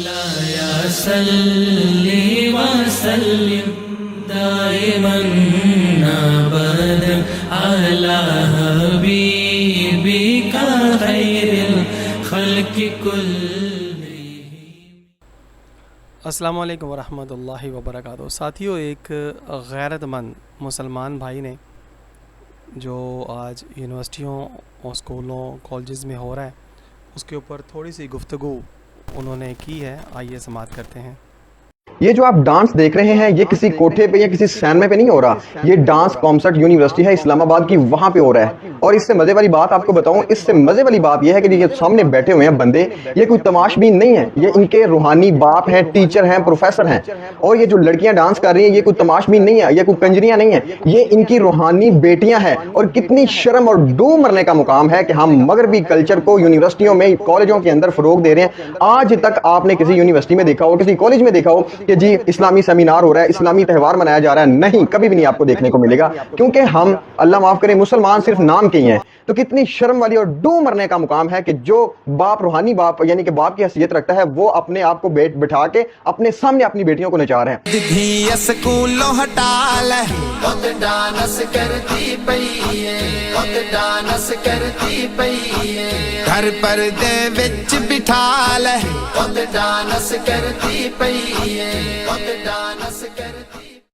مولاي صل وسلم دائما ابدا على حبيبك خير الخلق كلهم۔ السلام علیکم ورحمۃ اللہ وبرکاتہ۔ ساتھیوں، ایک غیرت مند مسلمان بھائی نے جو آج یونیورسٹیوں اور اسکولوں کالجز میں ہو رہا ہے، اس کے اوپر تھوڑی سی گفتگو انہوں نے کی ہے، آئیے سماعت کرتے ہیں۔ یہ جو آپ ڈانس دیکھ رہے ہیں یہ کسی کوٹھے پہ یا کسی سینما پہ نہیں ہو رہا، یہ ڈانس کانسرٹ یونیورسٹی ہے اسلام آباد کی، وہاں پہ ہو رہا ہے۔ اور اس سے مزے والی بات آپ کو بتاؤں، اس سے مزے والی بات یہ ہے کہ یہ سامنے بیٹھے ہوئے ہیں بندے، یہ کوئی تماش بین نہیں ہے، یہ ان کے روحانی باپ ہیں، ٹیچر ہیں، پروفیسر ہیں۔ اور یہ جو لڑکیاں ڈانس کر رہی ہیں یہ کوئی تماش بین نہیں ہے، یہ کوئی کنجریاں نہیں ہیں، یہ ان کی روحانی بیٹیاں ہیں۔ اور کتنی شرم اور ڈوب مرنے کا مقام ہے کہ ہم مغربی کلچر کو یونیورسٹیوں میں، کالجوں کے اندر فروغ دے رہے ہیں۔ آج تک آپ نے کسی یونیورسٹی میں دیکھا ہو، کسی کالج میں دیکھا ہو کہ جی اسلامی سیمینار ہو رہا ہے، اسلامی تہوار منایا جا رہا ہے؟ نہیں، کبھی بھی نہیں آپ کو دیکھنے کو ملے گا، کیونکہ ہم، اللہ معاف کرے، مسلمان صرف نام کے ہی ہیں۔ تو کتنی شرم والی اور ڈوب مرنے کا مقام ہے کہ جو باپ، روحانی باپ یعنی کہ باپ کی حیثیت رکھتا ہے، وہ اپنے آپ کو بٹھا کے اپنے سامنے اپنی بیٹیوں کو نچا رہے ہیں۔ گھر پردے وچ بٹھا لے ڈانس کرتی پئی ہے، ڈانس کرتی